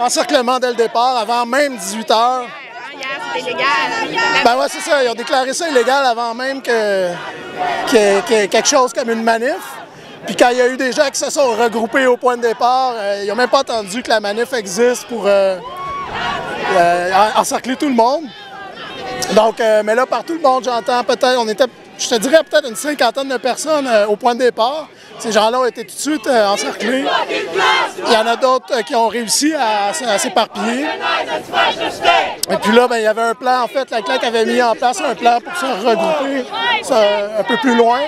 encerclement dès le départ, avant même 18 h. C'était illégal. Ben ouais, c'est ça. Ils ont déclaré ça illégal avant même que quelque chose comme une manif. Puis quand il y a eu des gens qui se sont regroupés au point de départ, ils n'ont même pas entendu que la manif existe pour encercler tout le monde. Donc, mais là, par tout le monde, j'entends peut-être, je te dirais peut-être une 50aine de personnes au point de départ. Ces gens-là ont été tout de suite encerclés. Il y en a d'autres qui ont réussi à s'éparpiller. Et puis là, ben, il y avait un plan, en fait, la CLAQ avait mis en place un plan pour se regrouper un peu plus loin.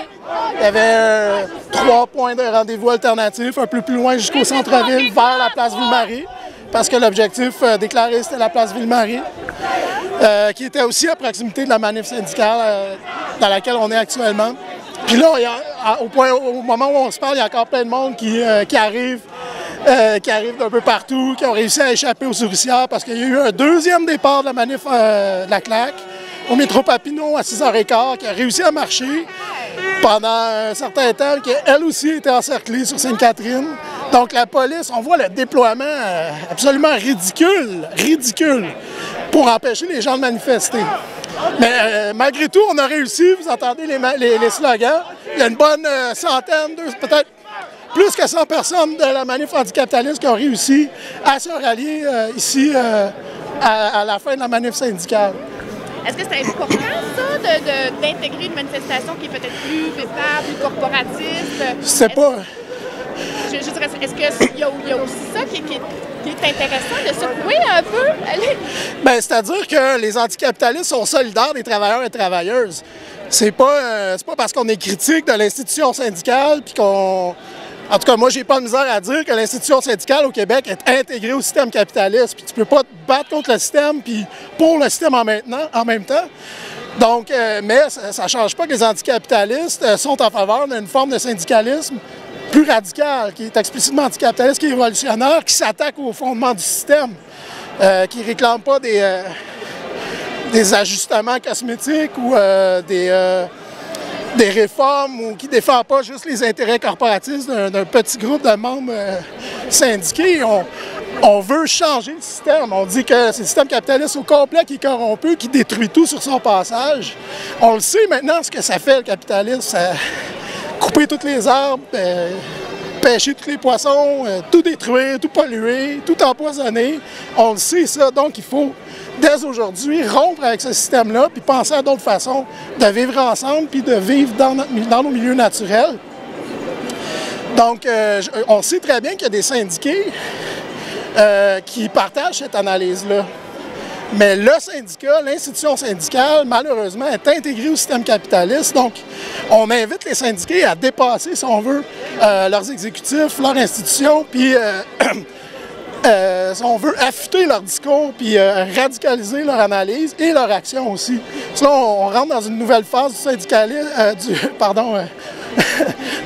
Il y avait 3 points de rendez-vous alternatifs, un peu plus loin jusqu'au centre-ville, vers la place Ville-Marie, parce que l'objectif déclaré, c'était la place Ville-Marie, qui était aussi à proximité de la manif syndicale dans laquelle on est actuellement. Puis là, au moment où on se parle, il y a encore plein de monde qui arrive d'un peu partout, qui ont réussi à échapper aux souricières parce qu'il y a eu un deuxième départ de la manif de la CLAQ au métro Papineau à 6h15, qui a réussi à marcher pendant un certain temps, qui elle aussi était encerclée sur Sainte-Catherine. Donc la police, on voit le déploiement absolument ridicule pour empêcher les gens de manifester. Mais malgré tout, on a réussi, vous entendez les slogans. Il y a une bonne centaine, peut-être plus que 100 personnes de la manif anticapitaliste qui ont réussi à se rallier ici à la fin de la manif syndicale. Est-ce que c'est important, ça, d'intégrer une manifestation qui est peut-être plus paisible, plus corporatiste? C'est pas... Je dirais, est-ce qu'il y a aussi ça qui est intéressant, de secouer un peu? Bien, c'est-à-dire que les anticapitalistes sont solidaires des travailleurs et travailleuses. C'est pas parce qu'on est critique de l'institution syndicale puis qu'on... En tout cas, moi, j'ai pas de misère à dire que l'institution syndicale au Québec est intégrée au système capitaliste. Puis tu peux pas te battre contre le système puis pour le système en même temps. Donc, mais ça ne change pas que les anticapitalistes sont en faveur d'une forme de syndicalisme plus radical, qui est explicitement anticapitaliste, qui est révolutionnaire, qui s'attaque au fondement du système, qui ne réclame pas des ajustements cosmétiques ou des réformes ou qui ne défend pas juste les intérêts corporatistes d'un petit groupe de membres syndiqués. On veut changer le système. On dit que c'est le système capitaliste au complet qui est corrompu, qui détruit tout sur son passage. On le sait maintenant ce que ça fait, le capitalisme. Couper toutes les arbres, pêcher tous les poissons, tout détruire, tout polluer, tout empoisonner. On le sait, ça. Donc, il faut, dès aujourd'hui, rompre avec ce système-là puis penser à d'autres façons de vivre ensemble puis de vivre dans nos milieux naturels. Donc, on sait très bien qu'il y a des syndiqués qui partagent cette analyse-là. Mais le syndicat, l'institution syndicale, malheureusement, est intégrée au système capitaliste. Donc, on invite les syndiqués à dépasser, si on veut, leurs exécutifs, leurs institutions, puis, si on veut, affûter leur discours, puis radicaliser leur analyse et leur action aussi. Là, on rentre dans une nouvelle phase du syndicalisme,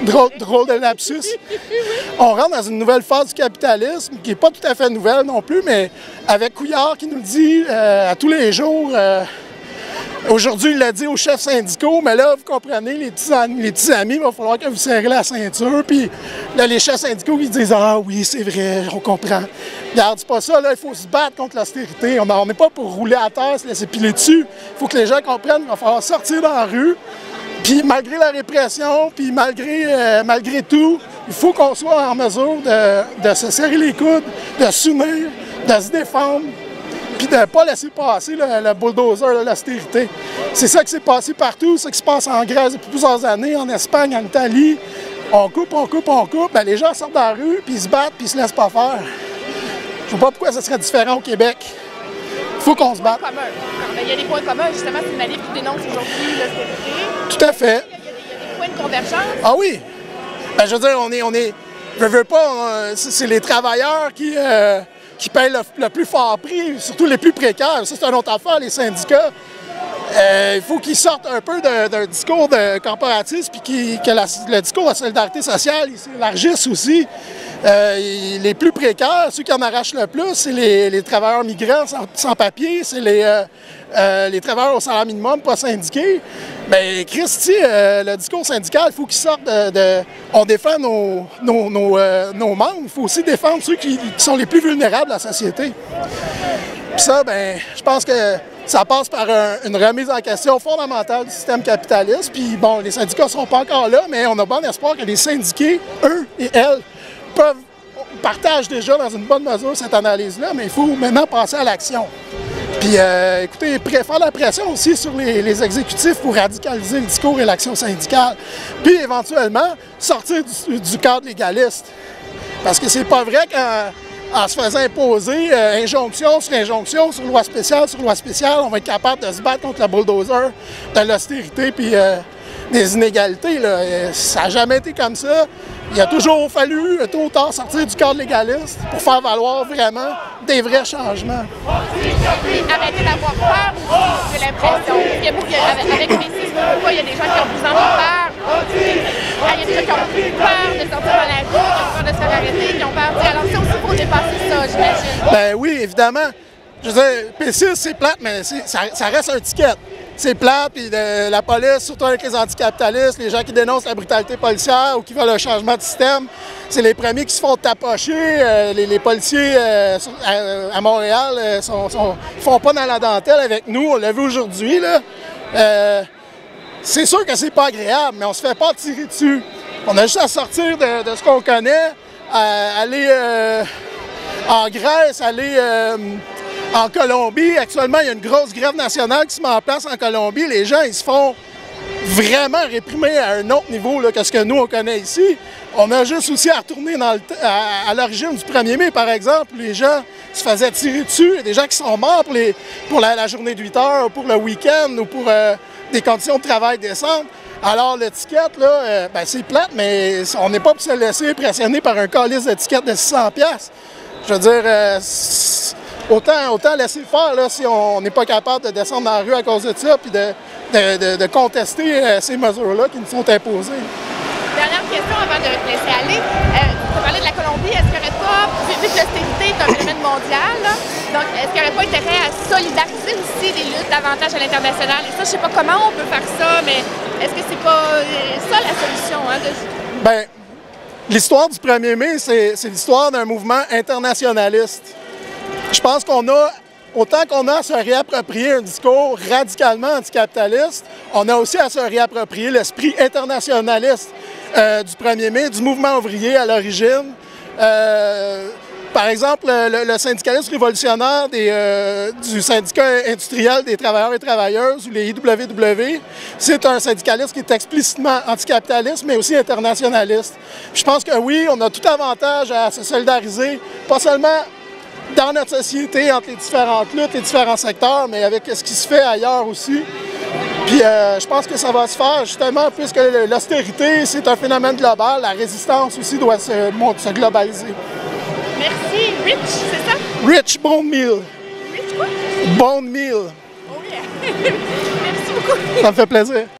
drôle de lapsus. On rentre dans une nouvelle phase du capitalisme qui n'est pas tout à fait nouvelle non plus, mais avec Couillard qui nous dit à tous les jours, aujourd'hui il l'a dit aux chefs syndicaux, mais là vous comprenez, les petits amis, il va falloir que vous serrez la ceinture, puis là les chefs syndicaux qui disent « Ah oui, c'est vrai, on comprend. » Regarde, c'est pas ça, là, il faut se battre contre l'austérité. On n'est pas pour rouler à terre, se laisser piler dessus. Il faut que les gens comprennent qu'il va falloir sortir dans la rue. Puis malgré la répression, puis malgré tout, il faut qu'on soit en mesure de se serrer les coudes, de s'unir, de se défendre, puis de ne pas laisser passer le bulldozer de l'austérité. C'est ça qui s'est passé partout, c'est ce qui se passe en Grèce depuis plusieurs années, en Espagne, en Italie. On coupe. Ben, les gens sortent dans la rue, puis ils se battent, puis ils se laissent pas faire. Je ne vois pas pourquoi ça serait différent au Québec. Il faut qu'on se batte. Il y a des points communs, justement, c'est une manif qui dénonce aujourd'hui l'austérité. Tout à fait. Il y a des points de convergence. Ah oui! Ben, je veux dire, je veux pas, c'est les travailleurs qui payent le plus fort prix, surtout les plus précaires. Ça, c'est une autre affaire, les syndicats. Il faut qu'ils sortent un peu d'un discours de corporatisme, puis que le discours de solidarité sociale s'élargisse aussi. Les plus précaires, ceux qui en arrachent le plus, c'est les travailleurs migrants sans papier, c'est les travailleurs au salaire minimum pas syndiqués. Bien, Christy, le discours syndical, il faut qu'il sorte on défend nos membres, il faut aussi défendre ceux qui sont les plus vulnérables de la société. Puis ça, bien, je pense que ça passe par une remise en question fondamentale du système capitaliste. Puis bon, les syndicats ne sont pas encore là, mais on a bon espoir que les syndiqués, eux et elles, partagent déjà dans une bonne mesure cette analyse-là, mais il faut maintenant passer à l'action. Puis écoutez, faire la pression aussi sur les exécutifs pour radicaliser le discours et l'action syndicale. Puis éventuellement, sortir du cadre légaliste. Parce que c'est pas vrai qu'en se faisant imposer injonction sur loi spéciale, on va être capable de se battre contre le bulldozer de l'austérité puis des inégalités. Là. Ça n'a jamais été comme ça. Il a toujours fallu, tôt ou tard, sortir du cadre légaliste pour faire valoir vraiment des vrais changements. Arrêtez d'avoir peur aussi, j'ai l'impression. Avec les six, il y a des gens qui ont plus envie de peur. Il y a des gens qui ont plus peur de sortir dans la rue, qui ont peur de se faire arrêter, qui ont peur de... Alors c'est aussi pour dépasser ça, j'imagine. Ben oui, évidemment. Je veux dire, P6, c'est plate, mais ça reste un ticket. C'est plate, puis la police, surtout avec les anticapitalistes, les gens qui dénoncent la brutalité policière ou qui veulent un changement de système, c'est les premiers qui se font tapocher. Les policiers à Montréal ne font pas dans la dentelle avec nous, on l'a vu aujourd'hui. C'est sûr que c'est pas agréable, mais on se fait pas tirer dessus. On a juste à sortir de ce qu'on connaît, aller en Grèce, aller... en Colombie, actuellement, il y a une grosse grève nationale qui se met en place en Colombie. Les gens, ils se font vraiment réprimer à un autre niveau là, que ce que nous, on connaît ici. On a juste aussi à retourner à l'origine du 1er mai, par exemple, où les gens se faisaient tirer dessus. Il y a des gens qui sont morts pour la journée de 8 heures, pour le week-end ou pour des conditions de travail décentes. Alors, l'étiquette, là, ben, c'est plate, mais on n'est pas pour se laisser pressionner par un calice d'étiquette de 600$. Je veux dire... Autant laisser faire là, si on n'est pas capable de descendre dans la rue à cause de ça puis de contester ces mesures-là qui nous sont imposées. Dernière question avant de te laisser aller. Tu parlais de la Colombie. Est-ce qu'il n'y aurait pas, vu que l'austérité est un phénomène mondial, là, donc est-ce qu'il n'y aurait pas intérêt à solidariser aussi des luttes davantage à l'international? Et ça, je ne sais pas comment on peut faire ça, mais est-ce que c'est pas ça la solution? Hein, Bien, l'histoire du 1er mai, c'est l'histoire d'un mouvement internationaliste. Je pense autant qu'on a à se réapproprier un discours radicalement anticapitaliste, on a aussi à se réapproprier l'esprit internationaliste du 1er mai, du mouvement ouvrier à l'origine. Par exemple, le syndicalisme révolutionnaire du syndicat industriel des travailleurs et travailleuses, ou les IWW, c'est un syndicalisme qui est explicitement anticapitaliste, mais aussi internationaliste. Je pense que oui, on a tout avantage à se solidariser, pas seulement dans notre société, entre les différentes luttes, les différents secteurs, mais avec ce qui se fait ailleurs aussi. Puis je pense que ça va se faire justement, puisque l'austérité, c'est un phénomène global, la résistance aussi doit se globaliser. Merci. Rich, c'est ça? Rich Bone Meal. Rich quoi? Bone Meal. Oh yeah. Merci beaucoup. Ça me fait plaisir.